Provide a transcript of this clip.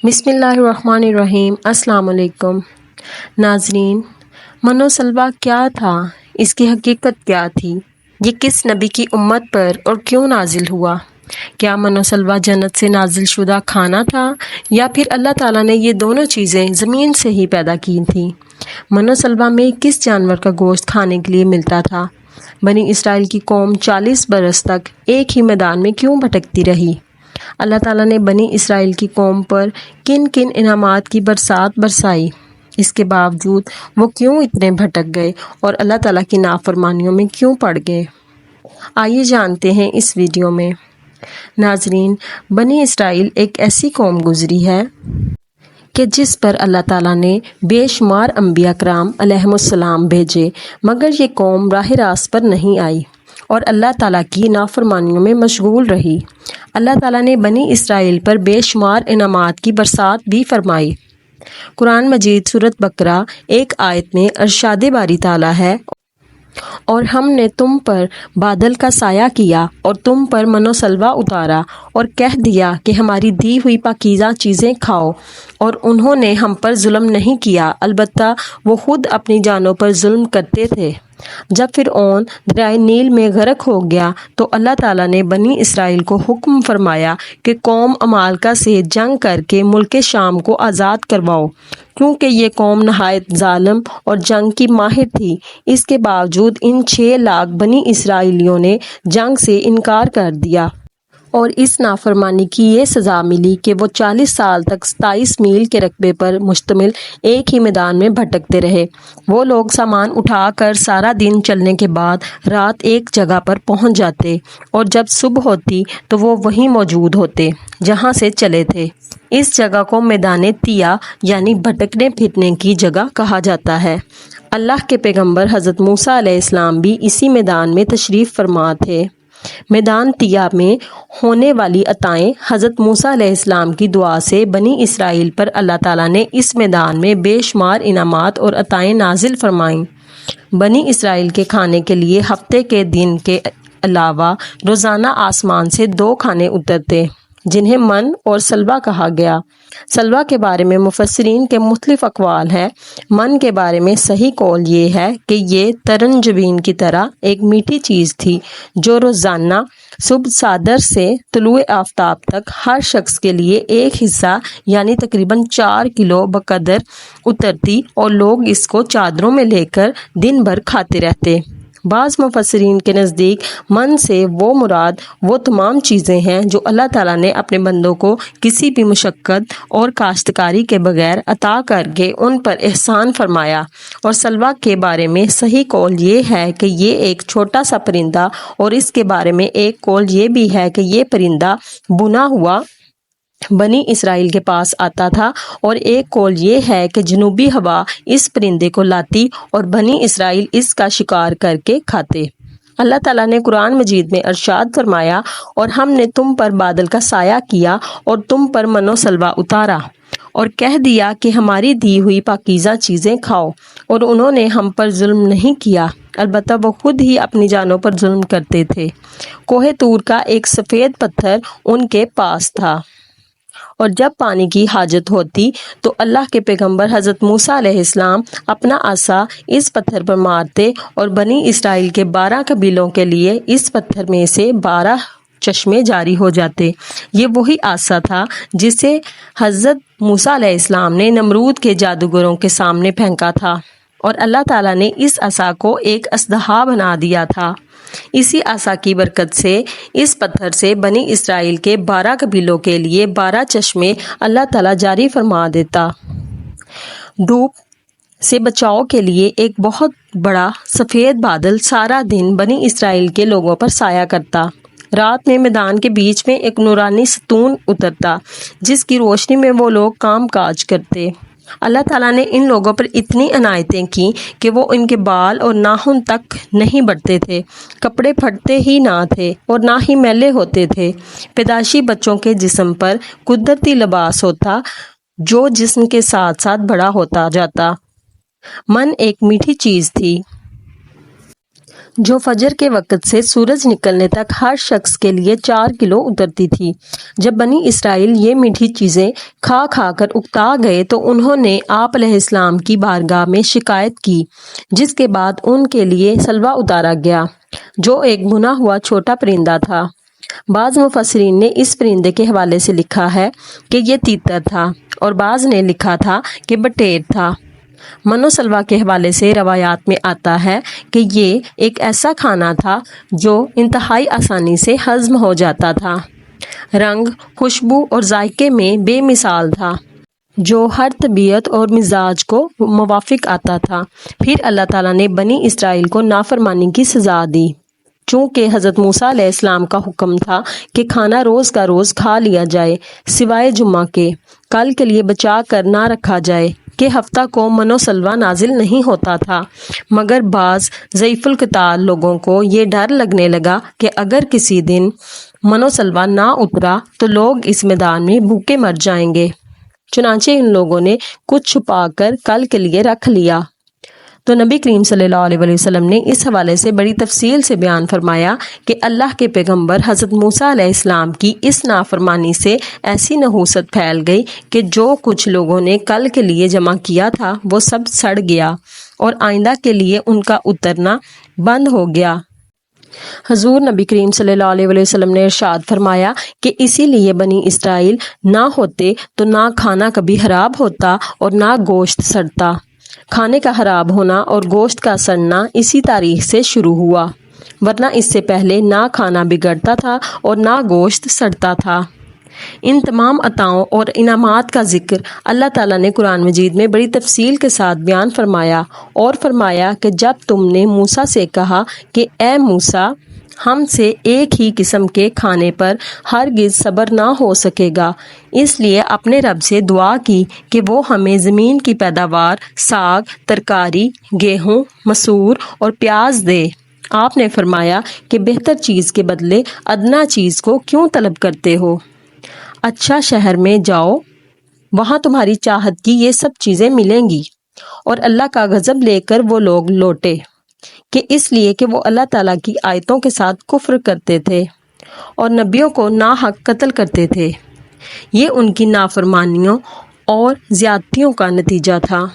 بسم اللہ الرحمن الرحیم۔ السلام علیکم ناظرین، من و سلویٰ کیا تھا؟ اس کی حقیقت کیا تھی؟ یہ کس نبی کی امت پر اور کیوں نازل ہوا؟ کیا من و سلویٰ جنت سے نازل شدہ کھانا تھا یا پھر اللہ تعالیٰ نے یہ دونوں چیزیں زمین سے ہی پیدا کی تھیں؟ من و سلویٰ میں کس جانور کا گوشت کھانے کے لیے ملتا تھا؟ بنی اسرائیل کی قوم 40 برس تک ایک ہی میدان میں کیوں بھٹکتی رہی؟ اللہ تعالیٰ نے بنی اسرائیل کی قوم پر کن کن انعامات کی برسات برسائی؟ اس کے باوجود وہ کیوں اتنے بھٹک گئے اور اللہ تعالیٰ کی نافرمانیوں میں کیوں پڑ گئے؟ آئیے جانتے ہیں اس ویڈیو میں۔ ناظرین، بنی اسرائیل ایک ایسی قوم گزری ہے کہ جس پر اللہ تعالیٰ نے بے شمار انبیاء کرام علیہم السلام بھیجے، مگر یہ قوم راہ راست پر نہیں آئی اور اللہ تعالیٰ کی نافرمانیوں میں مشغول رہی۔ اللہ تعالیٰ نے بنی اسرائیل پر بے شمار انعامات کی برسات بھی فرمائی۔ قرآن مجید سورۃ بقرہ 1 آیت میں ارشاد باری تعالیٰ ہے، اور ہم نے تم پر بادل کا سایہ کیا اور تم پر من و سلویٰ اتارا اور کہہ دیا کہ ہماری دی ہوئی پاکیزہ چیزیں کھاؤ، اور انہوں نے ہم پر ظلم نہیں کیا، البتہ وہ خود اپنی جانوں پر ظلم کرتے تھے۔ جب فرعون دریائے نیل میں غرق ہو گیا تو اللہ تعالیٰ نے بنی اسرائیل کو حکم فرمایا کہ قوم عمالقہ سے جنگ کر کے ملک شام کو آزاد کرواؤ، کیونکہ یہ قوم نہایت ظالم اور جنگ کی ماہر تھی۔ اس کے باوجود ان 6 لاکھ بنی اسرائیلیوں نے جنگ سے انکار کر دیا اور اس نافرمانی کی یہ سزا ملی کہ وہ 40 سال تک 27 میل کے رقبے پر مشتمل ایک ہی میدان میں بھٹکتے رہے۔ وہ لوگ سامان اٹھا کر سارا دن چلنے کے بعد رات ایک جگہ پر پہنچ جاتے اور جب صبح ہوتی تو وہ وہیں موجود ہوتے جہاں سے چلے تھے۔ اس جگہ کو میدان تیہ یعنی بھٹکنے پھرنے کی جگہ کہا جاتا ہے۔ اللہ کے پیغمبر حضرت موسیٰ علیہ السلام بھی اسی میدان میں تشریف فرما تھے۔ میدان تیہ میں ہونے والی عطائیں حضرت موسیٰ علیہ السلام کی دعا سے بنی اسرائیل پر اللہ تعالیٰ نے اس میدان میں بے شمار انعامات اور عطائیں نازل فرمائیں۔ بنی اسرائیل کے کھانے کے لیے ہفتے کے دن کے علاوہ روزانہ آسمان سے 2 کھانے اترتے جنہیں من اور سلویٰ کہا گیا۔ سلویٰ کے بارے میں مفسرین کے مختلف اقوال ہیں۔ من کے بارے میں صحیح قول یہ ہے کہ یہ ترنجبین کی طرح ایک میٹھی چیز تھی جو روزانہ صبح صادر سے طلوع آفتاب تک ہر شخص کے لیے ایک حصہ یعنی تقریباً 4 کلو بقدر اترتی اور لوگ اس کو چادروں میں لے کر دن بھر کھاتے رہتے۔ بعض مفسرین کے نزدیک من سے وہ مراد وہ تمام چیزیں ہیں جو اللہ تعالیٰ نے اپنے بندوں کو کسی بھی مشقت اور کاشتکاری کے بغیر عطا کر کے ان پر احسان فرمایا، اور سلویٰ کے بارے میں صحیح قول یہ ہے کہ یہ ایک چھوٹا سا پرندہ، اور اس کے بارے میں ایک قول یہ بھی ہے کہ یہ پرندہ بنا ہوا بنی اسرائیل کے پاس آتا تھا، اور ایک قول یہ ہے کہ جنوبی ہوا اس پرندے کو لاتی اور بنی اسرائیل اس کا شکار کر کے کھاتے۔ اللہ تعالیٰ نے قرآن مجید میں ارشاد فرمایا، اور ہم نے تم پر بادل کا سایہ کیا اور تم پر من و سلویٰ اتارا اور کہہ دیا کہ ہماری دی ہوئی پاکیزہ چیزیں کھاؤ، اور انہوں نے ہم پر ظلم نہیں کیا، البتہ وہ خود ہی اپنی جانوں پر ظلم کرتے تھے۔ کوہ طور کا ایک سفید پتھر ان کے پاس تھا، اور جب پانی کی حاجت ہوتی تو اللہ کے پیغمبر حضرت موسیٰ علیہ السلام اپنا عصا اس پتھر پر مارتے اور بنی اسرائیل کے 12 قبیلوں کے لیے اس پتھر میں سے 12 چشمے جاری ہو جاتے۔ یہ وہی عصا تھا جسے حضرت موسیٰ علیہ السلام نے نمرود کے جادوگروں کے سامنے پھینکا تھا، اور اللہ تعالیٰ نے اس عصا کو ایک اژدہا بنا دیا تھا۔ اسی عصا کی برکت سے اس پتھر سے بنی اسرائیل کے 12 قبیلوں کے لیے 12 چشمے اللہ تعالیٰ جاری فرما دیتا۔ دھوپ سے بچاؤ کے لیے ایک بہت بڑا سفید بادل سارا دن بنی اسرائیل کے لوگوں پر سایہ کرتا۔ رات میں میدان کے بیچ میں ایک نورانی ستون اترتا جس کی روشنی میں وہ لوگ کام کاج کرتے۔ اللہ تعالیٰ نے ان لوگوں پر اتنی عنایتیں کی کہ وہ ان کے بال اور ناخن تک نہیں بڑھتے تھے، کپڑے پھٹتے ہی نہ تھے اور نہ ہی میلے ہوتے تھے۔ پیدائشی بچوں کے جسم پر قدرتی لباس ہوتا جو جسم کے ساتھ ساتھ بڑا ہوتا جاتا۔ من ایک میٹھی چیز تھی۔ جو فجر کے وقت سے سورج نکلنے تک ہر شخص کے لیے 4 کلو اترتی تھی۔ جب بنی اسرائیل یہ میٹھی چیزیں کھا کھا کر اکتا گئے تو انہوں نے آپ علیہ السلام کی بارگاہ میں شکایت کی، جس کے بعد ان کے لیے سلوہ اتارا گیا، جو ایک بھنا ہوا چھوٹا پرندہ تھا۔ بعض مفسرین نے اس پرندے کے حوالے سے لکھا ہے کہ یہ تیتر تھا، اور بعض نے لکھا تھا کہ بٹیر تھا۔ منو سلوہ کے حوالے سے روایات میں آتا ہے کہ یہ ایک ایسا کھانا تھا جو انتہائی آسانی سے ہضم ہو جاتا تھا، رنگ، خوشبو اور ذائقے میں بے مثال تھا، جو ہر طبیعت اور مزاج کو موافق آتا تھا۔ پھر اللہ تعالیٰ نے بنی اسرائیل کو نافرمانی کی سزا دی، چونکہ حضرت موسیٰ علیہ السلام کا حکم تھا کہ کھانا روز کا روز کھا لیا جائے، سوائے جمعہ کے، کل کے لیے بچا کر نہ رکھا جائے، کہ ہفتہ کو منو سلوہ نازل نہیں ہوتا تھا، مگر بعض ضعیف القتال لوگوں کو یہ ڈر لگنے لگا کہ اگر کسی دن منو سلوہ نہ اترا تو لوگ اس میدان میں بھوکے مر جائیں گے، چنانچہ ان لوگوں نے کچھ چھپا کر کل کے لیے رکھ لیا۔ تو نبی کریم صلی اللہ علیہ وسلم نے اس حوالے سے بڑی تفصیل سے بیان فرمایا کہ اللہ کے پیغمبر حضرت موسیٰ علیہ السلام کی اس نافرمانی سے ایسی نحوست پھیل گئی کہ جو کچھ لوگوں نے کل کے لیے جمع کیا تھا وہ سب سڑ گیا، اور آئندہ کے لیے ان کا اترنا بند ہو گیا۔ حضور نبی کریم صلی اللہ علیہ وسلم نے ارشاد فرمایا کہ اسی لیے بنی اسرائیل نہ ہوتے تو نہ کھانا کبھی خراب ہوتا اور نہ گوشت سڑتا۔ کھانے کا خراب ہونا اور گوشت کا سڑنا اسی تاریخ سے شروع ہوا، ورنہ اس سے پہلے نہ کھانا بگڑتا تھا اور نہ گوشت سڑتا تھا۔ ان تمام عطاؤں اور انعامات کا ذکر اللہ تعالیٰ نے قرآن مجید میں بڑی تفصیل کے ساتھ بیان فرمایا، اور فرمایا کہ جب تم نے موسیٰ سے کہا کہ اے موسیٰ، ہم سے ایک ہی قسم کے کھانے پر ہرگز صبر نہ ہو سکے گا، اس لیے اپنے رب سے دعا کی کہ وہ ہمیں زمین کی پیداوار، ساگ، ترکاری، گیہوں، مسور اور پیاز دے۔ آپ نے فرمایا کہ بہتر چیز کے بدلے ادنا چیز کو کیوں طلب کرتے ہو؟ اچھا شہر میں جاؤ، وہاں تمہاری چاہت کی یہ سب چیزیں ملیں گی۔ اور اللہ کا غضب لے کر وہ لوگ لوٹے، کہ اس لیے کہ وہ اللہ تعالیٰ کی آیتوں کے ساتھ کفر کرتے تھے اور نبیوں کو ناحق قتل کرتے تھے۔ یہ ان کی نافرمانیوں اور زیادتیوں کا نتیجہ تھا۔